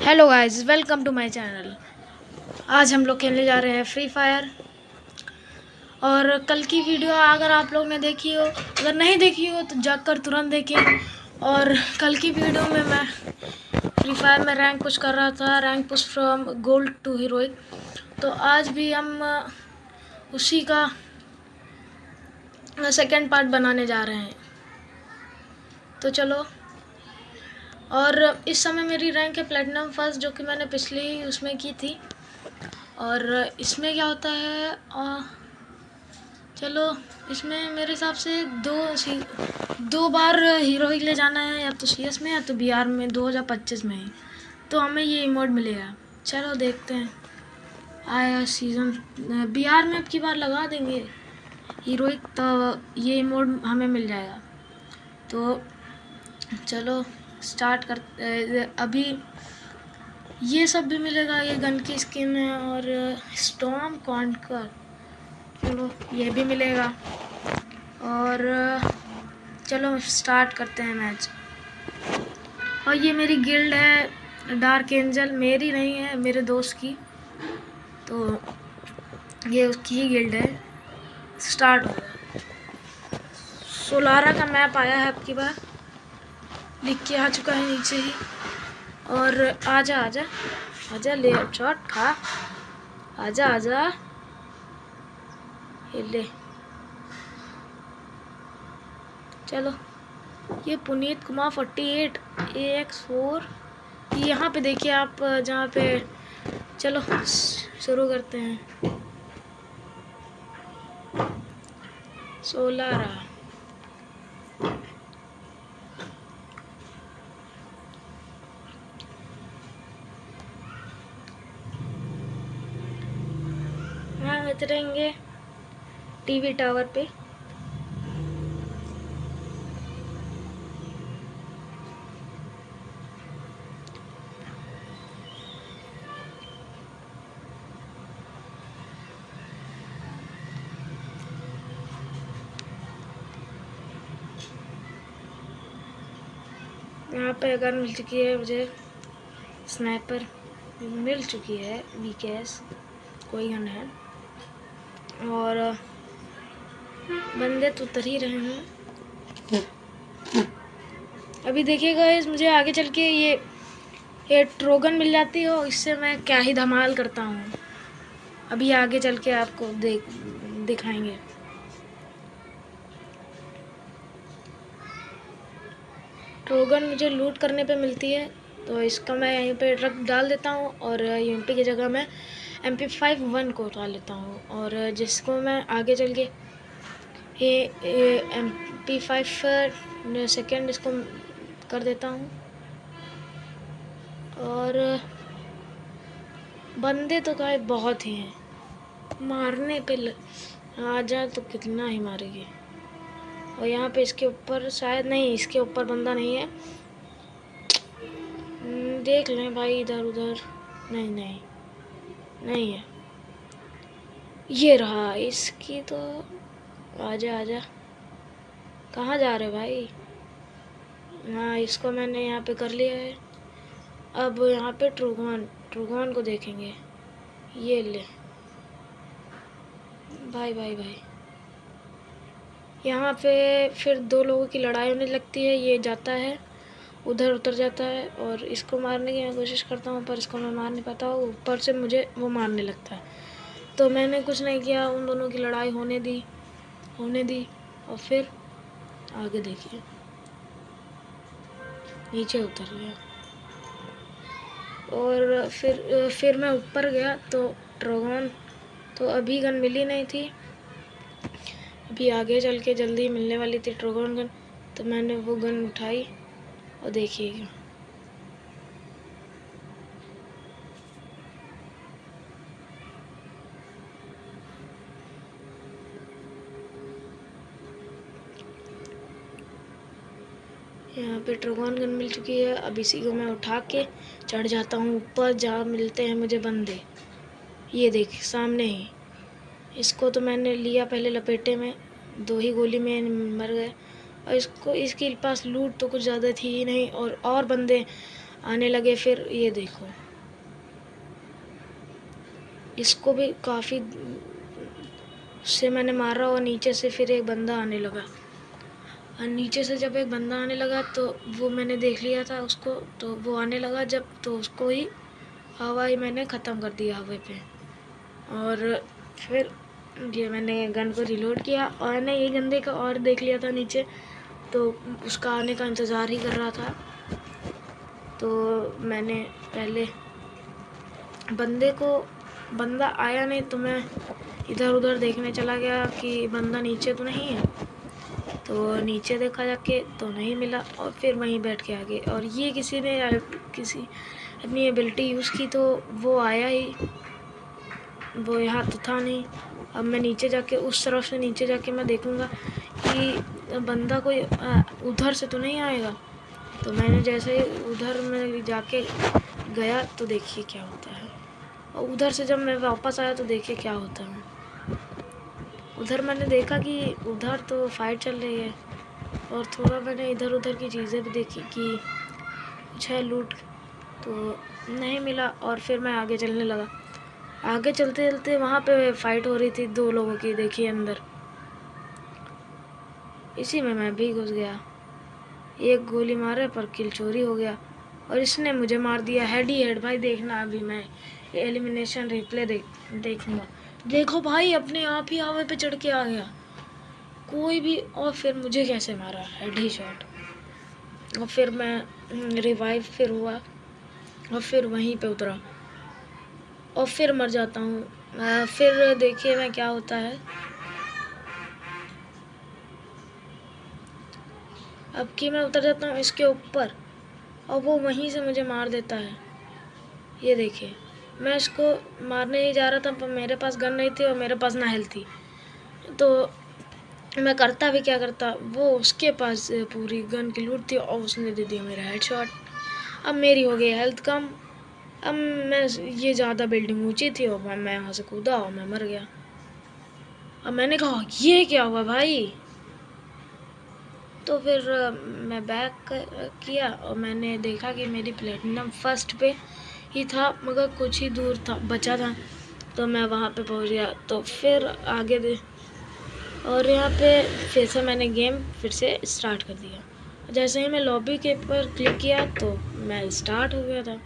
Hello guys, welcome to my channel. आज हम लोग खेलने जा रहे हैं फ्री फायर। और कल की वीडियो अगर आप लोग ने देखी हो, अगर नहीं देखी हो तो जाकर तुरंत देखें। और कल की वीडियो में मैं फ्री फायर में रैंक पुश कर रहा था, rank push from gold to heroic. तो आज भी हम उसी का सेकेंड पार्ट बनाने जा रहे हैं। तो चलो। और इस समय मेरी रैंक है प्लेटिनम फर्स्ट, जो कि मैंने पिछली उसमें की थी। और इसमें क्या होता है, चलो, इसमें मेरे हिसाब से दो बार हीरोइक ले जाना है, या तो सीएस में या तो बीआर में 2025 में ही। तो हमें ये इमोट मिलेगा। चलो देखते हैं। आया सीज़न बीआर में अब की बार लगा देंगे हीरोइक, तो ये इमोट हमें मिल जाएगा। तो चलो स्टार्ट कर। अभी ये सब भी मिलेगा, ये गन की स्किन है और स्टॉर्म कॉन्कर, चलो ये भी मिलेगा। और चलो स्टार्ट करते हैं मैच। और ये मेरी गिल्ड है डार्क एंजल, मेरी नहीं है, मेरे दोस्त की। तो ये उसकी ही गिल्ड है। स्टार्ट हो गया। सोलारा का मैप आया है अब की बार, लिख के आ चुका है नीचे ही। और आजा आजा आजा, ले शॉट खा, आजा आजा, ये ले। चलो, ये पुनीत कुमार 48 AX4, यहाँ पे देखिए आप, जहाँ पे। चलो शुरू करते हैं। सोलारा, यहाँ उतरेंगे टीवी टावर पे। यहाँ पे गन मिल चुकी है मुझे, स्नाइपर मिल चुकी है, वीकेएस कोई गन है। और बंदे तो उतर ही रहे हैं। अभी देखिएगा, इस मुझे आगे चल के ये ट्रोगन मिल जाती हो, इससे मैं क्या ही धमाल करता हूँ। अभी आगे चल के आपको दिखाएंगे। ट्रोगन मुझे लूट करने पे मिलती है, तो इसका मैं यहीं पे रख डाल देता हूँ। और यूएमपी की जगह मैं MP5 को उठा लेता हूँ, और जिसको मैं आगे चल के ये MP5 सेकेंड इसको कर देता हूँ। और बंदे तो क्या बहुत ही हैं, मारने पे आ जाए तो कितना ही मारेगी। और यहाँ पे इसके ऊपर शायद नहीं, इसके ऊपर बंदा नहीं है। देख लें भाई, इधर उधर नहीं नहीं नहीं है। ये रहा इसकी तो। आजा आजा, कहाँ जा रहे भाई। हाँ, इसको मैंने यहाँ पे कर लिया है। अब यहाँ पे ट्रूगॉन को देखेंगे। ये ले भाई भाई भाई। यहाँ पे फिर दो लोगों की लड़ाई होने लगती है। ये जाता है उधर, उतर जाता है, और इसको मारने की मैं कोशिश करता हूँ, पर इसको मैं मार नहीं पाता हूँ। ऊपर से मुझे वो मारने लगता है, तो मैंने कुछ नहीं किया, उन दोनों की लड़ाई होने दी। और फिर आगे देखिए, नीचे उतर गया। और फिर मैं ऊपर गया तो ट्रोगॉन तो अभी गन मिली नहीं थी। अभी आगे चल के जल्दी मिलने वाली थी ट्रोगॉन गन, तो मैंने वो गन उठाई। और देखिएगा, यहाँ पे ट्रोगॉन गन मिल चुकी है। अब इसी को मैं उठा के चढ़ जाता हूँ ऊपर, जहाँ मिलते हैं मुझे बंदे। ये देख सामने ही, इसको तो मैंने लिया पहले लपेटे में, 2 ही गोली में मर गए। और इसके पास लूट तो कुछ ज़्यादा थी ही नहीं, और बंदे आने लगे। फिर ये देखो, इसको भी काफ़ी से मैंने मारा और नीचे से फिर एक बंदा आने लगा। और नीचे से जब एक बंदा आने लगा तो वो मैंने देख लिया था उसको, तो वो आने लगा जब, तो उसको ही हवा मैंने ख़त्म कर दिया हवा पे। और फिर ये मैंने गन को रिलोड किया और मैंने ये गंदे का और देख लिया था नीचे, तो उसका आने का इंतज़ार ही कर रहा था। तो मैंने पहले बंदा आया नहीं तो मैं इधर उधर देखने चला गया कि बंदा नीचे तो नहीं है। तो नीचे देखा जाके तो नहीं मिला और फिर वहीं बैठ के आ गए। और ये किसी अपनी एबिलिटी यूज़ की तो वो आया ही, वो यहाँ तो था नहीं। अब मैं नीचे जाके उस तरफ से नीचे जाके मैं देखूँगा कि बंदा कोई उधर से तो नहीं आएगा। तो मैंने जैसे ही उधर में जाके गया तो देखिए क्या होता है। और उधर से जब मैं वापस आया तो देखिए क्या होता है। उधर मैंने देखा कि उधर तो फाइट चल रही है और थोड़ा मैंने इधर उधर की चीज़ें भी देखी कि कुछ है लूट, तो नहीं मिला। और फिर मैं आगे चलने लगा। आगे चलते चलते वहाँ पे फाइट हो रही थी 2 लोगों की, देखिए अंदर। इसी में मैं भी घुस गया। एक गोली मारे पर किल चोरी हो गया और इसने मुझे मार दिया हेड ही हेड। भाई देखना, अभी मैं एलिमिनेशन रिप्ले देखूंगा। देखो भाई, अपने आप ही हवा पे चढ़ के आ गया कोई भी, और फिर मुझे कैसे मारा, हेड ही शॉट। और फिर मैं रिवाइव फिर हुआ और फिर वहीं पे उतरा और फिर मर जाता हूँ। फिर देखिए मैं क्या होता है। अब कि मैं उतर जाता हूँ इसके ऊपर और वो वहीं से मुझे मार देता है। ये देखिए, मैं इसको मारने ही जा रहा था पर मेरे पास गन नहीं थी और मेरे पास ना हेल्थ थी। तो मैं करता भी क्या करता, वो उसके पास पूरी गन की लूट थी और उसने दे दिया मेरा हेडशॉट। अब मेरी हो गई हेल्थ कम। अब मैं ये ज़्यादा बिल्डिंग ऊंची थी और मैं यहाँ से कूदा और मैं मर गया। अब मैंने कहा ये क्या हुआ भाई। तो फिर मैं बैक किया और मैंने देखा कि मेरी प्लेटिनम फर्स्ट पे ही था, मगर कुछ ही दूर था बचा था। तो मैं वहाँ पे पहुँच गया। तो फिर आगे और यहाँ पे फिर से मैंने गेम फिर से स्टार्ट कर दिया। जैसे ही मैं लॉबी के ऊपर क्लिक किया तो मैं स्टार्ट हो गया था।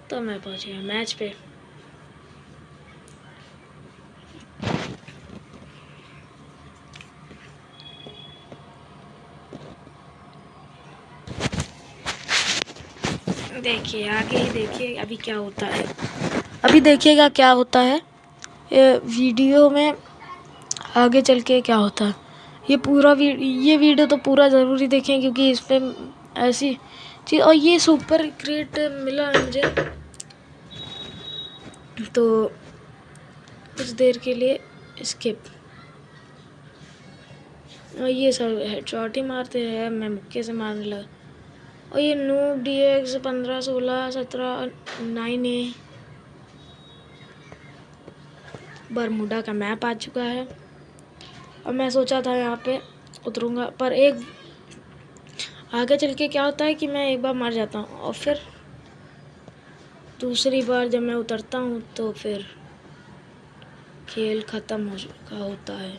तो मैं पहुँच गया मैच पे। देखिए आगे ही देखिए अभी क्या होता है। अभी देखिएगा क्या होता है वीडियो में आगे चल के क्या होता है। ये वीडियो तो पूरा ज़रूरी देखें क्योंकि इस पर ऐसी चीज़, और ये सुपर क्रिएट मिला है मुझे तो कुछ देर के लिए स्किप। और ये सब हेडशॉट ही मारते हैं, मैं मुक्के से मारने लगा। और ये नूब DX 15 16 17 9A बरमूडा का मैप आ चुका है। और मैं सोचा था यहाँ पे उतरूँगा, पर एक आगे चल के क्या होता है कि मैं एक बार मर जाता हूँ और फिर दूसरी बार जब मैं उतरता हूँ तो फिर खेल ख़त्म हो चुका होता है।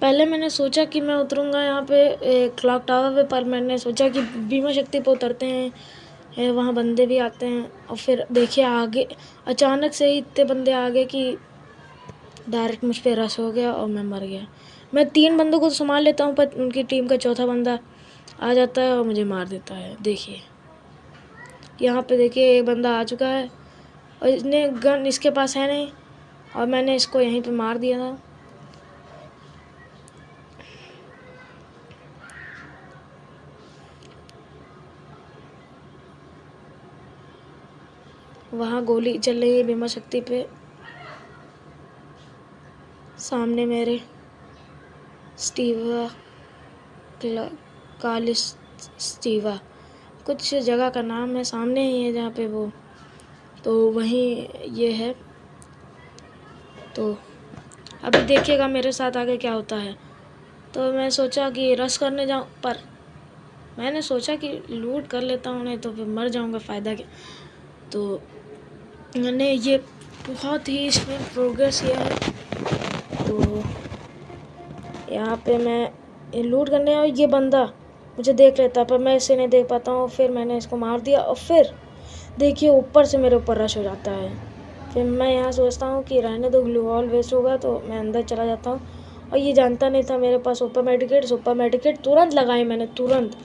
पहले मैंने सोचा कि मैं उतरूँगा यहाँ पे क्लॉक टावर पे, पर मैंने सोचा कि बीमा शक्ति पे उतरते हैं, वहाँ बंदे भी आते हैं। और फिर देखिए आगे अचानक से ही इतने बंदे आ गए कि डायरेक्ट मुझ पे रश हो गया और मैं मर गया। मैं 3 बंदों को तो संभाल लेता हूँ पर उनकी टीम का चौथा बंदा आ जाता है और मुझे मार देता है। देखिए यहाँ पे देखिए एक बंदा आ चुका है और इसने गन इसके पास है नहीं और मैंने इसको यहीं पे मार दिया था। वहाँ गोली चल रही है बीमा शक्ति पे, सामने मेरे स्टीवा कालिस स्टीवा कुछ जगह का नाम है, सामने ही है जहाँ पे वो, तो वहीं ये है। तो अभी देखिएगा मेरे साथ आगे क्या होता है। तो मैं सोचा कि रश करने जाऊँ, पर मैंने सोचा कि लूट कर लेता हूँ, नहीं तो फिर मर जाऊँगा, फ़ायदा क्या। तो मैंने ये बहुत ही इसमें प्रोग्रेस किया है। तो यहाँ पे मैं लूट करने और ये बंदा मुझे देख लेता, पर मैं इसे नहीं देख पाता हूँ। फिर मैंने इसको मार दिया और फिर देखिए ऊपर से मेरे ऊपर रश हो जाता है। फिर मैं यहाँ सोचता हूँ कि रहने दो, ग्लू वॉल वेस्ट होगा, तो मैं अंदर चला जाता हूँ। और ये जानता नहीं था मेरे पास सुपर मेडिकेट तुरंत लगाई मैंने, तुरंत।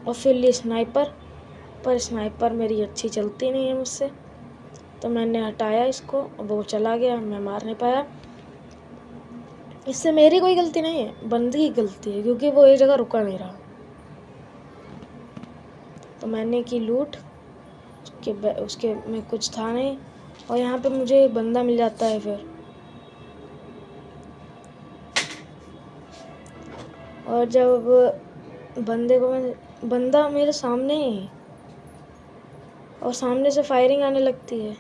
और फिर ली स्नाइपर, पर स्नाइपर मेरी अच्छी चलती नहीं है मुझसे, तो मैंने हटाया इसको और वो चला गया, मैं मार नहीं पाया। इससे मेरी कोई गलती नहीं है, बंदी की गलती है, क्योंकि वो एक जगह रुका नहीं रहा। तो मैंने की लूट, उसके में कुछ था नहीं। और यहाँ पे मुझे एक बंदा मिल जाता है फिर, और जब बंदा मेरे सामने ही, और सामने से फायरिंग आने लगती है।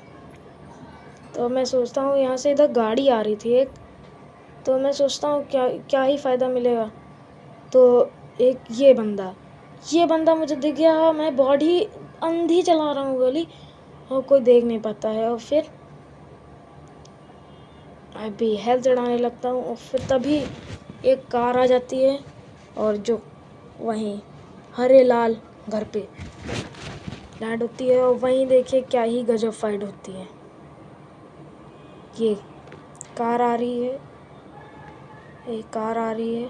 तो मैं सोचता हूँ यहाँ से इधर गाड़ी आ रही थी एक, तो मैं सोचता हूँ क्या ही फ़ायदा मिलेगा। तो एक ये बंदा मुझे दिख गया। मैं बॉडी अंधी चला रहा हूँ गोली, और कोई देख नहीं पाता है। और फिर अभी हेल्थ चढ़ाने लगता हूँ, और फिर तभी एक कार आ जाती है, और जो वहीं हरे लाल घर पे लैंड होती है। और वहीं देखिए क्या ही गजब फाइट होती है। ये कार आ रही है, एक कार आ रही है,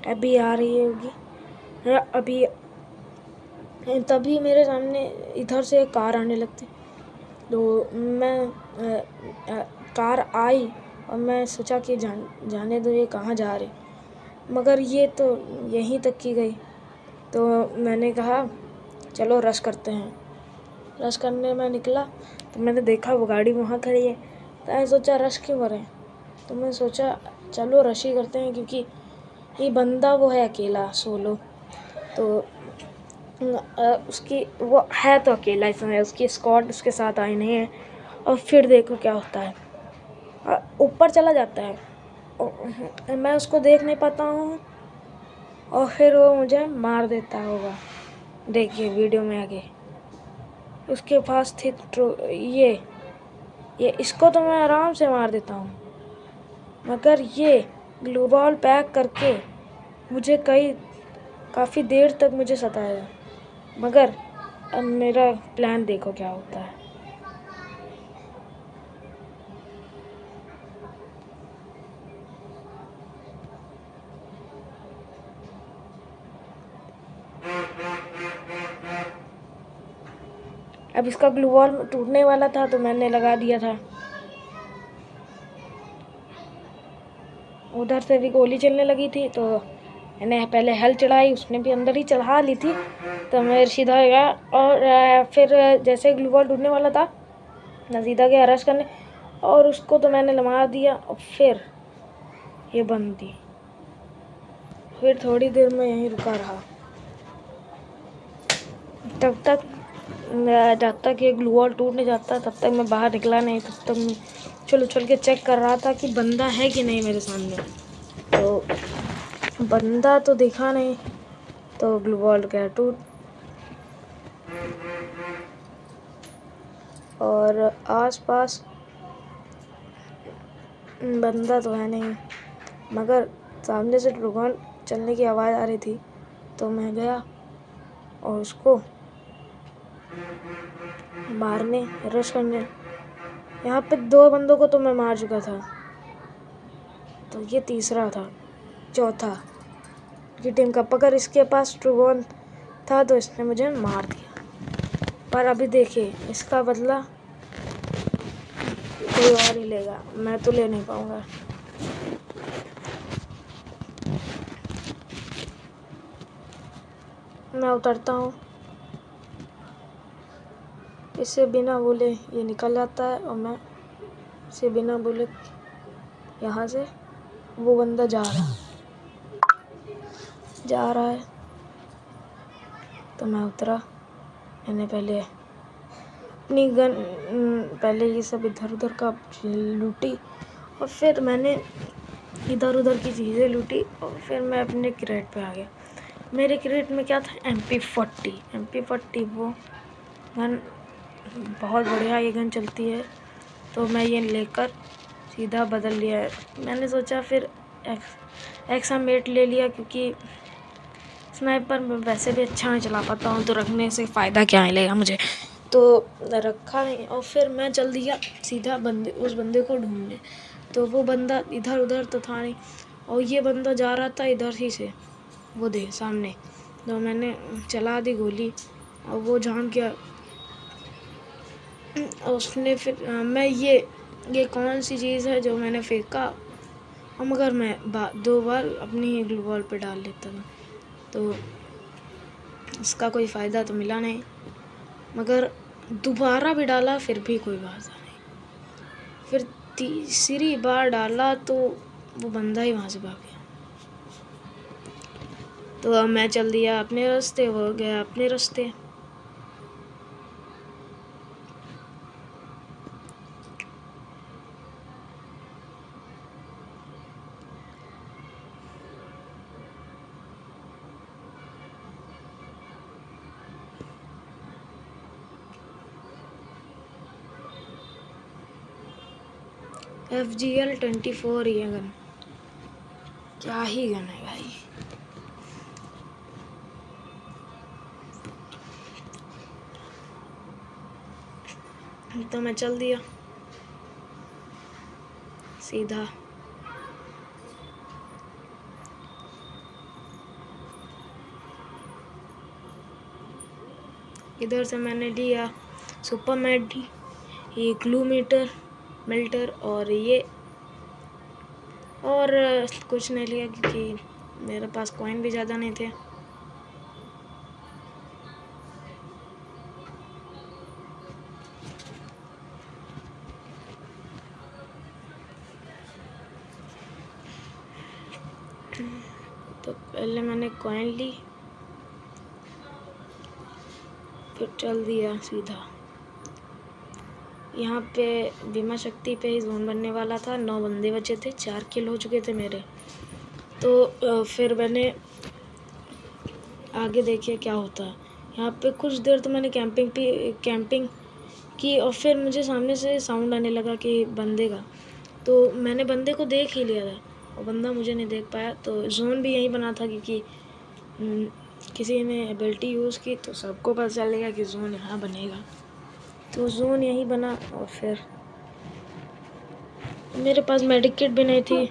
अभी आ रही होगी, अभी तभी मेरे सामने इधर से एक कार आने लगती। तो मैं कार आई और मैं सोचा कि जाने दो, ये कहाँ जा रहे, मगर ये तो यहीं तक की गई। तो मैंने कहा चलो रश करते हैं। रश करने में निकला तो मैंने देखा वो गाड़ी वहाँ खड़ी है। तो मैंने सोचा रश क्यों करें, तो मैं सोचा चलो रश ही करते हैं, क्योंकि ये बंदा वो है अकेला सोलो। तो उसकी वो है तो अकेला इसमें, उसकी स्क्वाड उसके साथ आई नहीं है। और फिर देखो क्या होता है, ऊपर चला जाता है, मैं उसको देख नहीं पाता हूँ, और फिर वो मुझे मार देता होगा। देखिए वीडियो में आगे उसके पास थी ये इसको तो मैं आराम से मार देता हूँ, मगर ये ग्लू बॉल पैक करके मुझे काफ़ी देर तक मुझे सताया। मगर अब मेरा प्लान देखो क्या होता है। अब इसका ग्लू बॉल टूटने वाला था, तो मैंने लगा दिया था। उधर से भी गोली चलने लगी थी, तो मैंने पहले हेल्थ चढ़ाई, उसने भी अंदर ही चढ़ा ली थी। तो मैं सीधा गया, और फिर जैसे ग्लू बॉल टूटने वाला था, मैं सीधा गया रश करने, और उसको तो मैंने मार दिया। और फिर ये बंद थी। फिर थोड़ी देर में यहीं रुका रहा, जब तक ये ग्लू बॉल टूट नहीं जाता तब तक मैं बाहर निकला नहीं। तब तक मैं उछल के चेक कर रहा था कि बंदा है कि नहीं मेरे सामने। तो बंदा तो दिखा नहीं, तो ग्लू बॉल गया टूट। और आसपास बंदा तो है नहीं, मगर सामने से ड्रैगन चलने की आवाज़ आ रही थी। तो मैं गया और उसको मारने, रश करने। यहाँ पे 2 बंदों को तो मैं मार चुका था, तो ये तीसरा था, चौथा की टीम का। अगर इसके पास ड्रैगन था तो इसने मुझे मार दिया। पर अभी देखिए इसका बदला कोई और ही लेगा, मैं तो ले नहीं पाऊंगा। मैं उतरता हूँ, इससे बिना बोले ये निकल जाता है, और मैं इसे बिना बोले यहाँ से, वो बंदा जा रहा है, तो मैं उतरा। मैंने पहले अपनी गन, पहले ये सब इधर उधर का लूटी, और फिर मैंने इधर उधर की चीज़ें लूटी और फिर मैं अपने क्रेट पे आ गया। मेरे क्रेट में क्या था, MP40 वो गन बहुत बढ़िया ये गन चलती है। तो मैं ये लेकर सीधा बदल लिया है। मैंने सोचा फिर एक्सा-मेट ले लिया, क्योंकि स्नाइपर में वैसे भी अच्छा नहीं चला पाता हूँ, तो रखने से फ़ायदा क्या मिलेगा मुझे, तो रखा नहीं। और फिर मैं चल दिया सीधा उस बंदे को ढूंढने। तो वो बंदा इधर उधर तो था नहीं, और ये बंदा जा रहा था इधर ही से, वो दे सामने। तो मैंने चला दी गोली और वो झांक गया। उसने फिर मैं ये कौन सी चीज़ है जो मैंने फेंका। और मगर मैं 2 बार अपनी ग्लू वॉल पे डाल लेता था, तो इसका कोई फ़ायदा तो मिला नहीं। मगर दोबारा भी डाला फिर भी कोई फ़ायदा नहीं। फिर तीसरी बार डाला तो वो बंदा ही वहाँ से भाग गया। तो अब मैं चल दिया अपने रास्ते, वो गया अपने रास्ते। FGL 24 ये गन क्या ही गन है भाई। तो मैं चल दिया सीधा। इधर से मैंने लिया सुपर मैडी, ये ग्लू मेल्टर और ये, और कुछ नहीं लिया क्योंकि मेरे पास कॉइन भी ज़्यादा नहीं थे। तो पहले मैंने कॉइन ली, फिर चल दिया सीधा। यहाँ पे बीमा शक्ति पे ही जोन बनने वाला था। 9 बंदे बचे थे, 4 किल हो चुके थे मेरे। तो फिर मैंने आगे देखिए क्या होता है। यहाँ पे कुछ देर तो मैंने कैंपिंग की, और फिर मुझे सामने से साउंड आने लगा कि बंदे का। तो मैंने बंदे को देख ही लिया था और बंदा मुझे नहीं देख पाया। तो जोन भी यहीं बना था, क्योंकि किसी ने एबिलिटी यूज़ की तो सबको पता चलेगा कि जोन यहाँ बनेगा। तो जोन यहीं बना, और फिर मेरे पास मेडिकेट भी नहीं थी,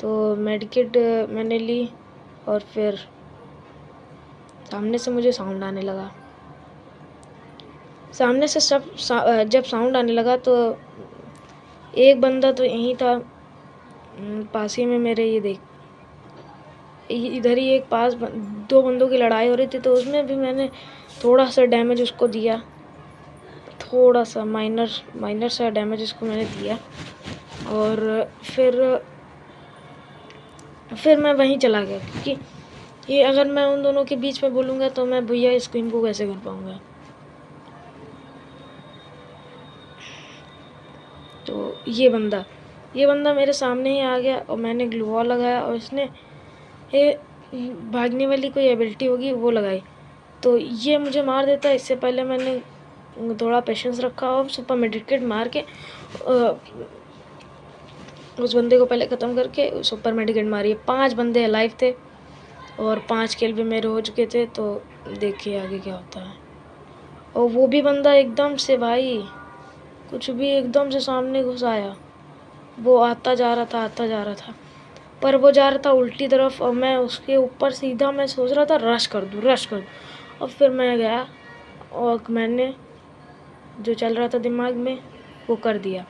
तो मेडिकेट मैंने ली। और फिर सामने से मुझे साउंड आने लगा। सामने से जब साउंड आने लगा तो एक बंदा तो यहीं था पास ही में मेरे। ये देख, इधर ही एक पास 2 बंदों की लड़ाई हो रही थी, तो उसमें भी मैंने थोड़ा सा डैमेज उसको दिया। थोड़ा सा माइनर सा डैमेज उसको मैंने दिया। और फिर मैं वहीं चला गया, क्योंकि ये अगर मैं उन दोनों के बीच में बोलूँगा तो मैं भैया स्क्रीन को कैसे कर पाऊँगा। तो ये बंदा मेरे सामने ही आ गया, और मैंने ग्लू वॉल लगाया, और इसने ये भागने वाली कोई एबिलिटी होगी वो लगाई, तो ये मुझे मार देता। इससे पहले मैंने थोड़ा पेशेंस रखा और सुपर मेडिकेट मार के उस बंदे को पहले ख़त्म करके सुपर मेडिकेट मारी। 5 बंदे अलाइव थे और 5 किल भी मेरे हो चुके थे। तो देखिए आगे क्या होता है। और वो भी बंदा एकदम से भाई कुछ भी एकदम से सामने घुस आया। वो आता जा रहा था, पर वो जा रहा था उल्टी तरफ, और मैं उसके ऊपर सीधा मैं सोच रहा था रश कर दूँ। और फिर मैं गया और मैंने जो चल रहा था दिमाग में वो कर दिया।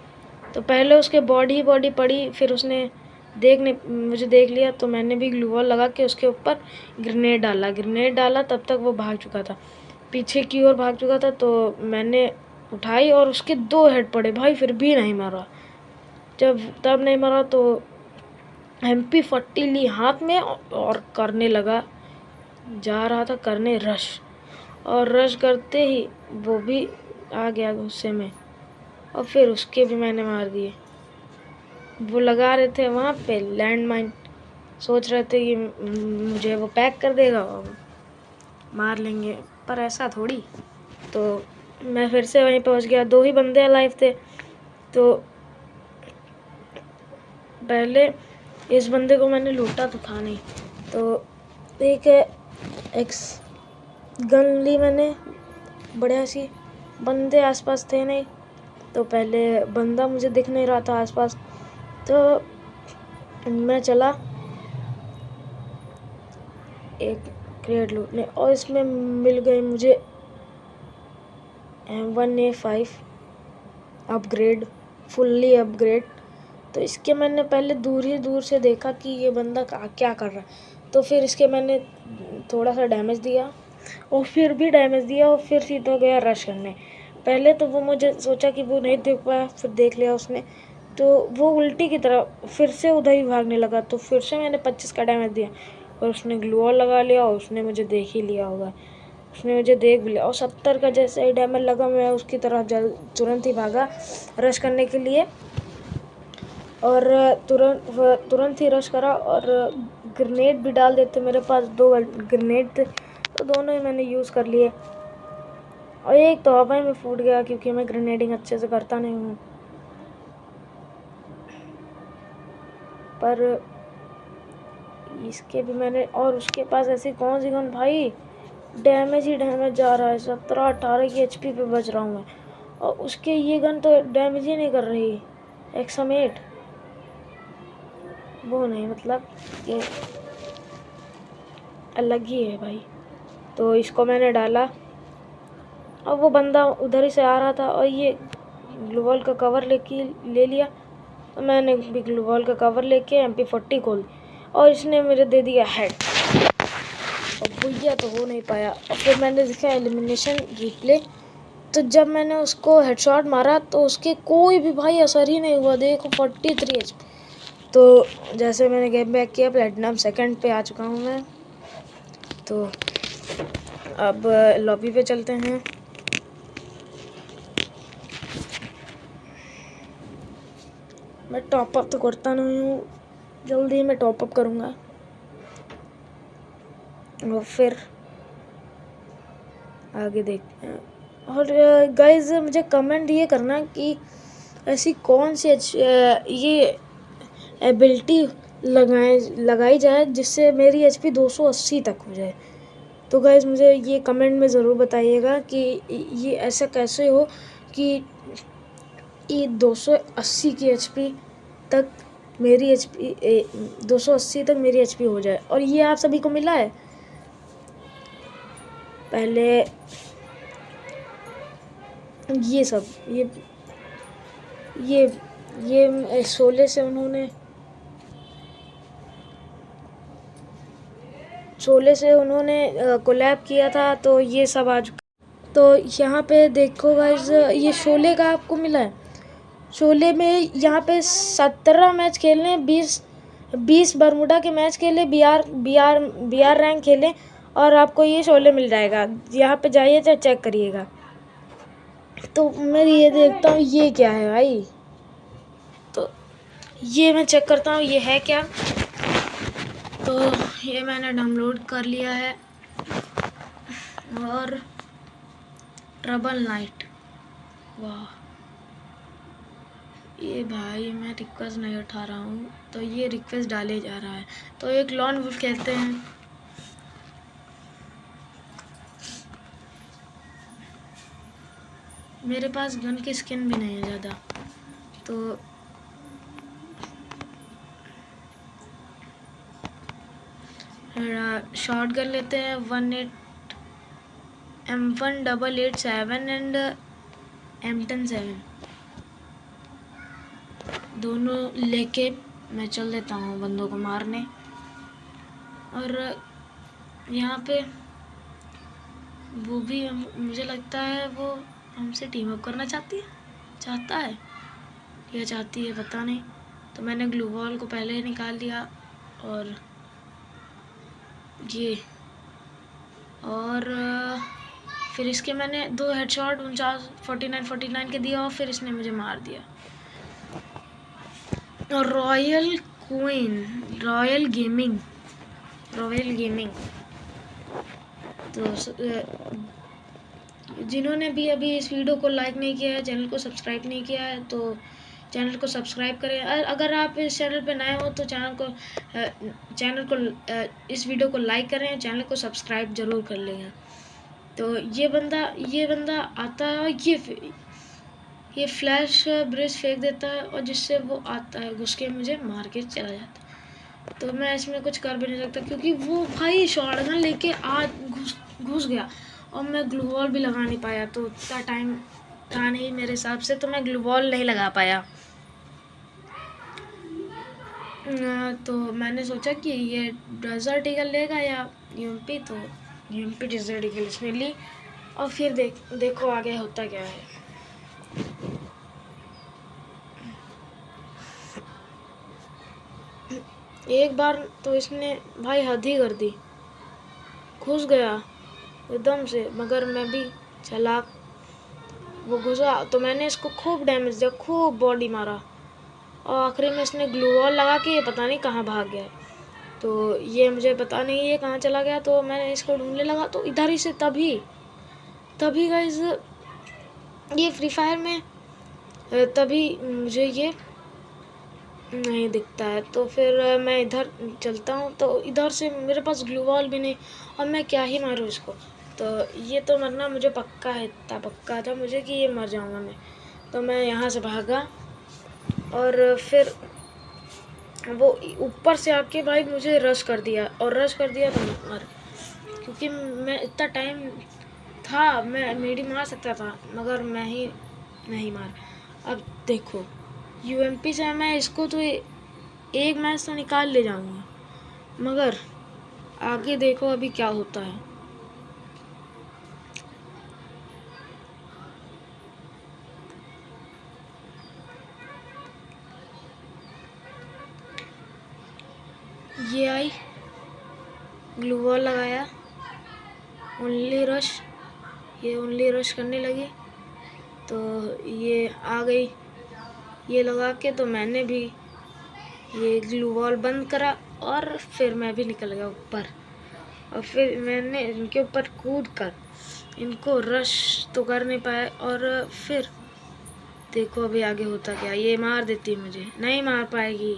तो पहले उसके बॉडी पड़ी, फिर उसने मुझे देख लिया, तो मैंने भी ग्लू वॉल लगा के उसके ऊपर ग्रेनेड डाला। तब तक वो भाग चुका था, पीछे की ओर भाग चुका था। तो मैंने उठाई और उसके 2 हेड पड़े भाई, फिर भी नहीं मारा। तब नहीं मारा तो MP40 ली हाथ में और करने लगा, जा रहा था करने रश। और रश करते ही वो भी आ गया गुस्से में, और फिर उसके भी मैंने मार दिए। वो लगा रहे थे वहाँ पे लैंड माइन, सोच रहे थे कि मुझे वो पैक कर देगा और मार लेंगे, पर ऐसा थोड़ी। तो मैं फिर से वहीं पहुँच गया, 2 ही बंदे अलाइव थे। तो पहले इस बंदे को मैंने लूटा तो था नहीं, तो एक एक्स गन ली मैंने बढ़िया सी। बंदे आसपास थे नहीं, तो पहले बंदा मुझे दिख नहीं रहा था आसपास, तो मैं चला एक क्रेट लूटने और इसमें मिल गए मुझे M1A5 अपग्रेड, फुल्ली अपग्रेड। तो इसके मैंने पहले दूर से देखा कि ये बंदा क्या कर रहा है, तो फिर इसके मैंने थोड़ा सा डैमेज दिया और फिर भी डैमेज दिया और फिर सीधा गया रश करने। पहले तो वो मुझे सोचा कि वो नहीं देख पाया, फिर देख लिया उसने, तो वो उल्टी की तरह फिर से उधर ही भागने लगा। तो फिर से मैंने 25 का डैमेज दिया और उसने ग्लू वॉल लगा लिया और उसने मुझे देख ही लिया होगा, उसने मुझे देख भी लिया। और 70 का जैसे ही डैमेज लगा, मैं उसकी तरफ तुरंत ही भागा रश करने के लिए और तुरंत ही रश करा और ग्रेनेड भी डाल देते। मेरे पास 2 ग्रेनेड थे, तो दोनों ही मैंने यूज़ कर लिए और एक तो हवा में फूट गया क्योंकि मैं ग्रेनेडिंग अच्छे से करता नहीं हूँ। पर इसके भी मैंने, और उसके पास ऐसी कौन सी गन भाई, डैमेज ही डैमेज जा रहा है। 17-18 की HP पे बच रहा हूँ मैं, और उसके ये गन तो डैमेज ही नहीं कर रही। एक्समेट वो नहीं, मतलब ये अलग ही है भाई। तो इसको मैंने डाला और वो बंदा उधर ही से आ रहा था और ये ग्लू वॉल का कवर ले लिया। तो मैंने भी ग्लू वॉल का कवर लेके MP40 खोल और इसने मुझे दे दिया हेड और भैया तो हो नहीं पाया। और फिर मैंने देखा एलिमिनेशन रिप्ले, तो जब मैंने उसको हेडशॉट मारा तो उसके कोई भी भाई असर ही नहीं हुआ। देखो 43 HP। तो जैसे मैंने गेम बैक किया, प्लेटिनम 2nd पे आ चुका हूँ मैं। तो अब लॉबी पे चलते हैं। मैं टॉप अप तो करता नहीं हूँ, जल्दी मैं टॉप अप करूँगा और फिर आगे देखते हैं। और गाइज मुझे कमेंट ये करना कि ऐसी कौन सी ये एबिलिटी लगाई जाए जिससे मेरी HP 280 तक हो जाए। तो गाइज मुझे ये कमेंट में ज़रूर बताइएगा कि ये ऐसा कैसे हो कि ये 280 की HP तक मेरी HP 280 तक मेरी HP हो जाए। और ये आप सभी को मिला है। पहले ये सब ये 16 से उन्होंने कोलैब किया था, तो ये सब आज। तो यहाँ पे देखो गाइस, ये शोले का आपको मिला है। शोले में यहाँ पे 17 मैच खेलने, 20 बरमुडा के मैच खेले, BR रैंक खेले और आपको ये शोले मिल जाएगा। यहाँ पे जाइए तो चेक करिएगा। तो मैं ये देखता हूँ ये क्या है भाई, तो ये मैं चेक करता हूँ ये है क्या। तो ये मैंने डाउनलोड कर लिया है और ट्रबल नाइट, वाह। ये भाई मैं रिक्वेस्ट नहीं उठा रहा हूँ, तो ये रिक्वेस्ट डाले जा रहा है। तो एक लॉन वुल्फ खेलते हैं। मेरे पास गन की स्किन भी नहीं है ज़्यादा, तो शॉर्ट गन लेते हैं। M1887 एंड M107 दोनों लेके मैं चल देता हूँ बंदों को मारने। और यहाँ पे वो भी मुझे लगता है वो हमसे टीम अप करना चाहता है या चाहती है, पता नहीं। तो मैंने ग्लू वॉल को पहले ही निकाल दिया और ये, और फिर इसके मैंने 2 हेडशॉट 49 के दिया और फिर इसने मुझे मार दिया। और royal queen, royal gaming, royal gaming. तो जिन्होंने भी अभी इस वीडियो को लाइक नहीं किया है, चैनल को सब्सक्राइब नहीं किया है, तो चैनल को सब्सक्राइब करें। अगर आप इस चैनल पे नए हो तो इस वीडियो को लाइक करें, चैनल को सब्सक्राइब जरूर कर लेगा। तो ये बंदा आता है, ये फ्लैश ब्रिज फेंक देता है और जिससे वो आता है घुस के मुझे मार के चला जाता है। तो मैं इसमें कुछ कर भी नहीं सकता क्योंकि वो भाई शॉटगन लेके घुस गया और मैं ग्लू वॉल भी लगा नहीं पाया। तो उतना टाइम था नहीं मेरे हिसाब से, तो मैं ग्लू वॉल नहीं लगा पाया। तो मैंने सोचा कि ये डेजर्ट ईगल लेगा या यूएमपी, तो यूएमपी डेजर्ट ईगल इसने ली। और फिर देखो आगे होता क्या है। एक बार तो इसने भाई हद ही कर दी, घुस गया एकदम से, मगर मैं भी चालाक, वो घुसा तो मैंने इसको खूब डैमेज दिया, खूब बॉडी मारा और आखिरी में इसने ग्लू वॉल लगा के ये पता नहीं कहाँ भाग गया। तो ये मुझे पता नहीं ये कहाँ चला गया, तो मैंने इसको ढूंढने लगा तो इधर ही से तभी गाइस ये फ्री फायर में तभी मुझे ये नहीं दिखता है। तो फिर मैं इधर चलता हूँ तो इधर से मेरे पास ग्लू वॉल भी नहीं और मैं क्या ही मारूँ इसको। तो ये तो मरना मुझे पक्का है, इतना पक्का था मुझे कि ये मर जाऊँगा मैं। तो मैं यहाँ से भागा और फिर वो ऊपर से आके भाई मुझे रश कर दिया तो मर, क्योंकि मैं इतना टाइम था, मैं मेडी मार सकता था मगर मैं ही नहीं मार। अब देखो यूएमपी से मैं इसको तो एक मैच तो निकाल ले जाऊंगा, मगर आगे देखो अभी क्या होता है। ये आई, ग्लू वॉल लगाया, ओनली रश, ये ओनली रश करने लगी तो ये आ गई, ये लगा के तो मैंने भी ये ग्लू वॉल बंद करा और फिर मैं भी निकल गया ऊपर। और फिर मैंने इनके ऊपर कूद कर इनको रश तो कर नहीं पाया। और फिर देखो अभी आगे होता क्या, ये मार देती है मुझे, नहीं मार पाएगी।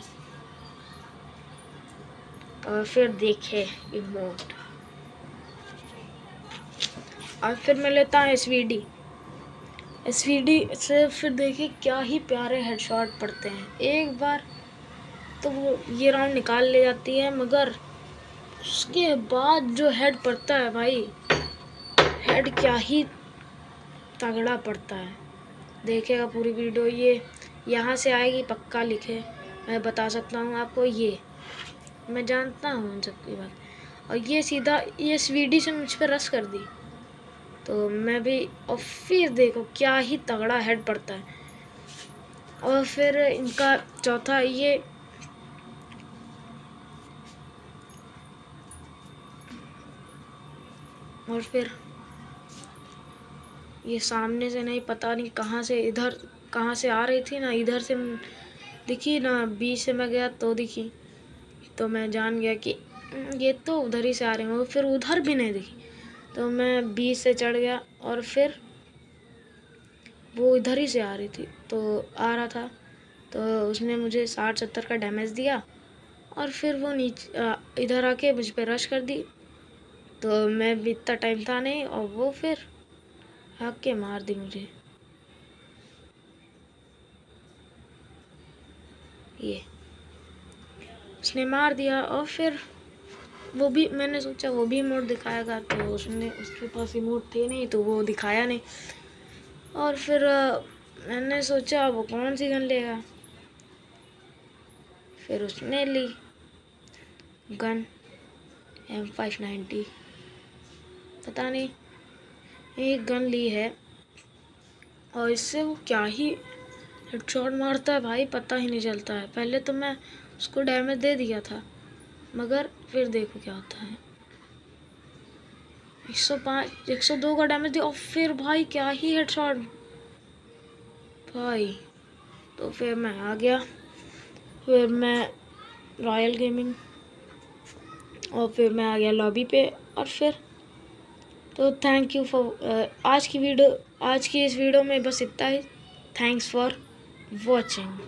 और फिर देखे इमोट, और फिर मैं लेता हूँ एसवीडी से, फिर देखिए क्या ही प्यारे हेडशॉट पड़ते हैं। एक बार तो वो ये राउंड निकाल ले जाती है, मगर उसके बाद जो हेड पड़ता है भाई, हेड क्या ही तगड़ा पड़ता है। देखेगा पूरी वीडियो, ये यहाँ से आएगी पक्का, लिखे मैं बता सकता हूँ आपको, ये मैं जानता हूँ उन सबकी बात। और ये सीधा ये एसवीडी से मुझ पर रश कर दी तो मैं भी, और फिर देखो क्या ही तगड़ा हेड पड़ता है। और फिर इनका चौथा ये, और फिर ये सामने से नहीं, पता नहीं कहाँ से, इधर कहाँ से आ रही थी ना, इधर से दिखी ना, बीच से मैं गया तो दिखी, तो मैं जान गया कि ये तो उधर ही से आ रहे हैं। फिर उधर भी नहीं दिखी तो मैं बीच से चढ़ गया और फिर वो इधर ही से आ रही थी, तो आ रहा था तो उसने मुझे 60-70 का डैमेज दिया और फिर वो नीचे इधर आके मुझ पे रश कर दी। तो मैं भी इतना टाइम था नहीं और वो फिर भाग के मार दी मुझे, ये उसने मार दिया। और फिर वो भी मैंने सोचा वो भी इमोट दिखाएगा, तो उसके पास इमोट थे नहीं तो वो दिखाया नहीं। और फिर मैंने सोचा वो कौन सी गन लेगा, फिर उसने ली गन M590, पता नहीं एक गन ली है और इससे वो क्या ही हेडशॉट मारता है भाई, पता ही नहीं चलता है। पहले तो मैं उसको डैमेज दे दिया था, मगर फिर देखो क्या होता है, 105 102 का डैमेज दिया और फिर भाई क्या ही हेडशॉट भाई। तो फिर मैं आ गया फिर मैं रॉयल गेमिंग, और फिर मैं आ गया लॉबी पे। और फिर तो थैंक यू फॉर आज की इस वीडियो में बस इतना ही। Thanks for watching.